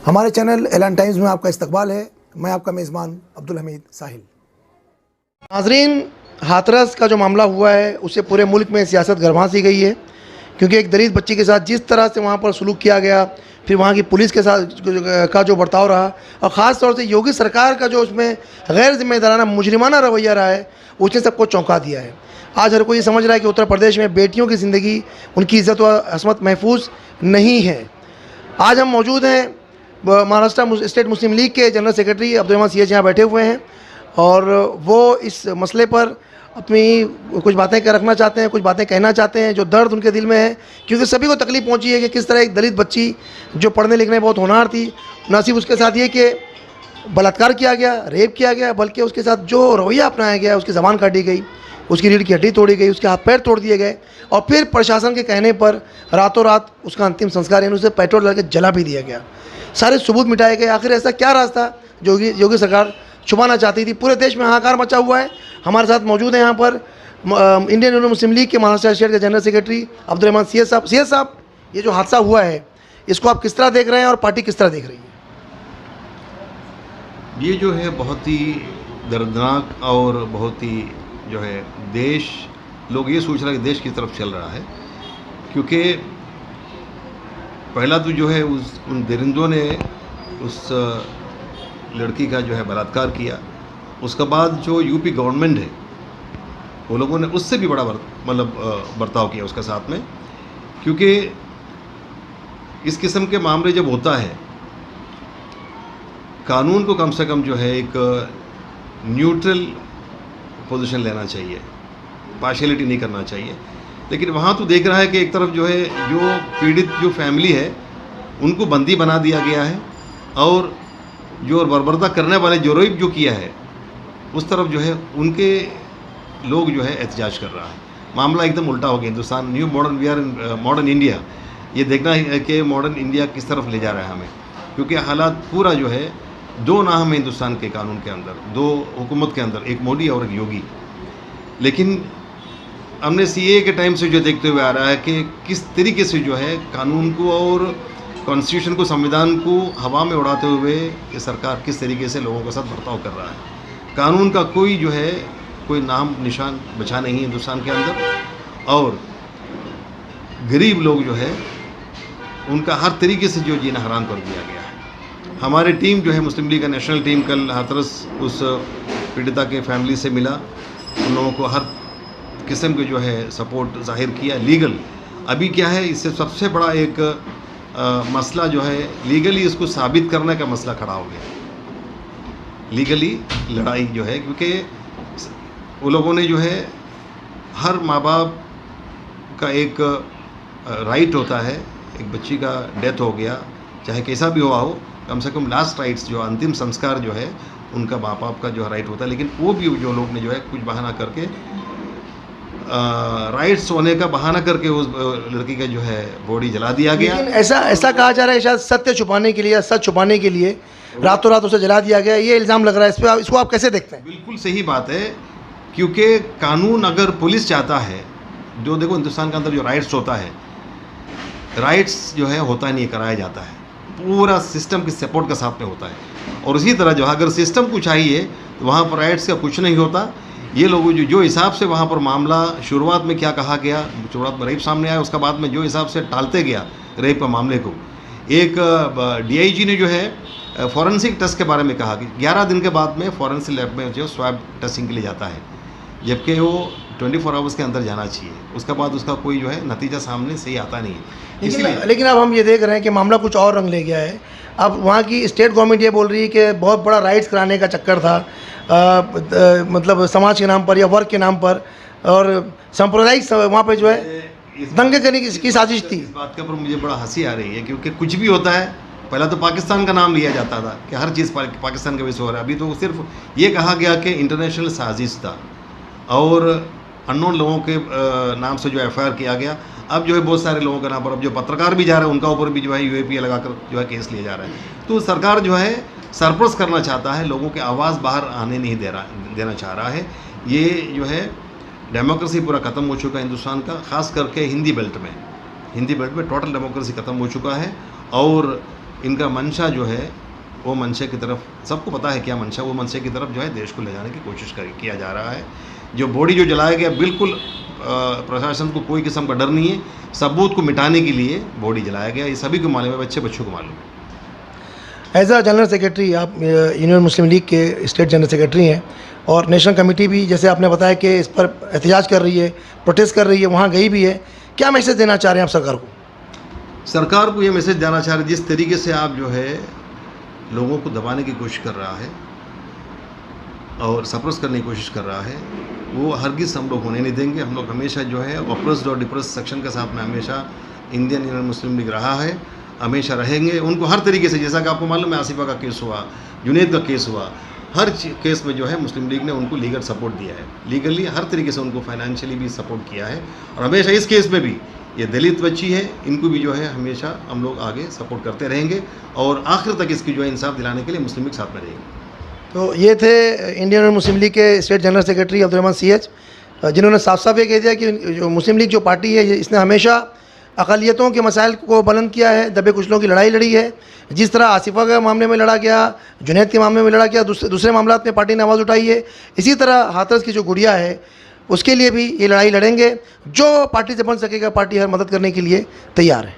हमारे चैनल एलान टाइम्स में आपका इस्तकबाल है। मैं आपका मेज़बान अब्दुल हमीद साहिल। नाजरीन, हाथरस का जो मामला हुआ है उससे पूरे मुल्क में सियासत गरमा सी गई है, क्योंकि एक दलित बच्ची के साथ जिस तरह से वहाँ पर सलूक किया गया, फिर वहाँ की पुलिस के साथ का जो बर्ताव रहा, और ख़ास तौर से योगी सरकार का जो उसमें गैर जिम्मेदाराना मुजरिमाना रवैया रहा है, उसने सबको चौंका दिया है। आज हर कोई ये समझ रहा है कि उत्तर प्रदेश में बेटियों की ज़िंदगी, उनकी इज़्ज़त व असमत महफूज नहीं है। आज हम मौजूद हैं महाराष्ट्र स्टेट मुस्लिम लीग के जनरल सेक्रेटरी अब्दुलरहमान सीएच यहाँ बैठे हुए हैं, और वो इस मसले पर अपनी कुछ बातें रखना चाहते हैं, कुछ बातें कहना चाहते हैं जो दर्द उनके दिल में है, क्योंकि सभी को तकलीफ़ पहुंची है कि किस तरह एक दलित बच्ची जो पढ़ने लिखने में बहुत होनहार थी, न सिर्फ उसके साथ ये कि बलात्कार किया गया, रेप किया गया, बल्कि उसके साथ जो रवैया अपनाया गया, उसकी ज़बान काटी गई, उसकी रीढ़ की हड्डी तोड़ी गई, उसके हाथ पैर तोड़ दिए गए, और फिर प्रशासन के कहने पर रातों रात उसका अंतिम संस्कार यानी उसे पेट्रोल डाल के जला भी दिया गया। सारे सबूत मिटाए गए। आखिर ऐसा क्या रास्ता जो योगी सरकार छुपाना चाहती थी? पूरे देश में हाहाकार मचा हुआ है। हमारे साथ मौजूद हैं यहाँ पर इंडियन यूनियन मुस्लिम लीग के महाराष्ट्र स्टेट के जनरल सेक्रेटरी अब्दुलरहमान सीएच साहब। सीएच साहब, ये जो हादसा हुआ है इसको आप किस तरह देख रहे हैं और पार्टी किस तरह देख रही है? ये जो है बहुत ही दर्दनाक और बहुत ही जो है देश, लोग ये सोच रहे हैं कि देश की तरफ चल रहा है, क्योंकि पहला तो जो है उन दरिंदों ने उस लड़की का जो है बलात्कार किया। उसके बाद जो यूपी गवर्नमेंट है वो लोगों ने उससे भी बड़ा बर्ताव किया उसके साथ में, क्योंकि इस किस्म के मामले जब होता है, कानून को कम से कम जो है एक न्यूट्रल पोजीशन लेना चाहिए, पार्शियलिटी नहीं करना चाहिए। लेकिन वहाँ तो देख रहा है कि एक तरफ जो है जो पीड़ित जो फैमिली है उनको बंदी बना दिया गया है, और जो बर्बरता करने वाले जोरोइब जो किया है उस तरफ जो है उनके लोग जो है एहतजाज कर रहा है। मामला एकदम उल्टा हो गया। Hindustan new modern, we are in modern India. ये देखना है कि मॉडर्न इंडिया किस तरफ ले जा रहा है हमें, क्योंकि हालात पूरा जो है दो नाम है हिंदुस्तान के कानून के अंदर, दो हुकूमत के अंदर, एक मोदी और एक योगी। लेकिन हमने सीए के टाइम से जो देखते हुए आ रहा है कि किस तरीके से जो है कानून को और कॉन्स्टिट्यूशन को, संविधान को हवा में उड़ाते हुए ये सरकार किस तरीके से लोगों के साथ बर्ताव कर रहा है। कानून का कोई जो है कोई नाम निशान बचा नहीं हिंदुस्तान के अंदर, और गरीब लोग जो है उनका हर तरीके से जो जीना हराम कर दिया गया है। हमारी टीम जो है मुस्लिम लीग का नेशनल टीम कल हाथरस उस पीड़िता के फैमिली से मिला, उन लोगों को हर किस्म के जो है सपोर्ट जाहिर किया। लीगल अभी क्या है, इससे सबसे बड़ा एक मसला जो है लीगली इसको साबित करने का मसला खड़ा हो गया। लीगली लड़ाई जो है, क्योंकि वो लोगों ने जो है हर माँ बाप का एक राइट होता है, एक बच्ची का डेथ हो गया चाहे कैसा भी हुआ हो, कम से कम लास्ट राइट्स जो अंतिम संस्कार जो है उनका माँ बाप का जो राइट होता है। लेकिन वो भी जो लोग ने जो है कुछ बहाना करके राइट्स होने का बहाना करके उस लड़की का जो है बॉडी जला दिया गया। लेकिन ऐसा कहा जा रहा है शायद सत्य छुपाने के लिए या सच छुपाने के लिए रातों रात उसे जला दिया गया, ये इल्ज़ाम लग रहा है। इस पर इसको आप कैसे देखते हैं? बिल्कुल सही बात है, क्योंकि कानून अगर पुलिस चाहता है, जो देखो हिंदुस्तान के अंदर जो राइट्स होता है, राइट्स जो है होता नहीं, कराया जाता है, पूरा सिस्टम की सपोर्ट के साथ में होता है। और इसी तरह जो है अगर सिस्टम को चाहिए तो वहाँ पर राइट्स का कुछ नहीं होता। ये लोग जो हिसाब से वहाँ पर मामला शुरुआत में क्या कहा गया, शुरुआत में रेप सामने आया, उसके बाद में जो हिसाब से टालते गया रेप के मामले को, एक डीआईजी ने जो है फॉरेंसिक टेस्ट के बारे में कहा कि 11 दिन के बाद में फॉरेंसिक लैब में जो स्वैब टेस्टिंग के लिए जाता है, जबकि वो 24 आवर्स के अंदर जाना चाहिए। उसके बाद उसका कोई जो है नतीजा सामने सही आता नहीं है। इसलिए लेकिन अब हम ये देख रहे हैं कि मामला कुछ और रंग ले गया है। अब वहाँ की स्टेट गवर्नमेंट ये बोल रही है कि बहुत बड़ा राइट्स कराने का चक्कर था, मतलब समाज के नाम पर या वर्ग के नाम पर, और सांप्रदायिक वहाँ पे जो है दंगे करने की साजिश थी। इस बात के ऊपर मुझे बड़ा हंसी आ रही है, क्योंकि कुछ भी होता है पहला तो पाकिस्तान का नाम लिया जाता था कि हर चीज़ पाकिस्तान के वजह से हो रहा है। अभी तो सिर्फ ये कहा गया कि इंटरनेशनल साजिश था, और अननोन लोगों के नाम से जो एफआईआर किया गया। अब जो है बहुत सारे लोगों के नाम पर, अब जो पत्रकार भी जा रहे हैं उनका ऊपर भी जो है यूएपीए लगाकर जो है केस लिया जा रहा है। तो सरकार जो है सरप्लस करना चाहता है, लोगों की आवाज़ बाहर आने नहीं देना चाह रहा है। ये जो है डेमोक्रेसी पूरा ख़त्म हो चुका है हिंदुस्तान का, ख़ास करके हिंदी बेल्ट में टोटल डेमोक्रेसी ख़त्म हो चुका है। और इनका मंशा जो है वो मंशे की तरफ, सबको पता है क्या मंशा, वो मंशे की तरफ जो है देश को ले जाने की कोशिश किया जा रहा है। जो बॉडी जो जलाया गया, बिल्कुल प्रशासन को कोई किस्म का डर नहीं है, सबूत को मिटाने के लिए बॉडी जलाया गया, ये सभी को मालूम है, बच्चों को मालूम है। एज अ जनरल सेक्रेटरी आप यूनियन मुस्लिम लीग के स्टेट जनरल सेक्रेटरी हैं और नेशनल कमेटी भी, जैसे आपने बताया कि इस पर एहतजाज कर रही है, प्रोटेस्ट कर रही है, वहाँ गई भी है, क्या मैसेज देना चाह रहे हैं आप सरकार को? सरकार को ये मैसेज देना चाह रहे हैं, जिस तरीके से आप जो है लोगों को दबाने की कोशिश कर रहा है और सप्रेस करने की कोशिश कर रहा है, वो हरगिज़ हम लोग होने नहीं देंगे। हम लोग हमेशा जो है ऑप्रेस्ड और डिप्रेस्ड सेक्शन के साथ में हमेशा इंडियन यूनियन मुस्लिम लीग रहा है, हमेशा रहेंगे। उनको हर तरीके से, जैसा कि आपको मालूम है आसिफा का केस हुआ, जुनैद का केस हुआ, हर केस में जो है मुस्लिम लीग ने उनको लीगल सपोर्ट दिया है, लीगली हर तरीके से उनको फाइनेंशियली भी सपोर्ट किया है। और हमेशा इस केस में भी ये दलित बच्ची है, इनको भी जो है हमेशा हम लोग आगे सपोर्ट करते रहेंगे और आखिर तक इसकी जो है इंसाफ दिलाने के लिए मुस्लिम लीग साथ में रहेगी। तो ये थे इंडियन मुस्लिम लीग के state general secretary Abdul C H, जिन्होंने साफ साफ ये कह दिया कि जो मुस्लिम लीग जो पार्टी है, इसने हमेशा अक़लियतों के मसाइल को बुलंद किया है, दबे कुचलों की लड़ाई लड़ी है। जिस तरह आसिफा के मामले में लड़ा गया, जुनैद के मामले में लड़ा गया, दूसरे मामलों में पार्टी ने आवाज़ उठाई है, इसी तरह हाथरस की जो गुड़िया है उसके लिए भी ये लड़ाई लड़ेंगे। जो पार्टी से बन सकेगा, पार्टी हर मदद करने के लिए तैयार है।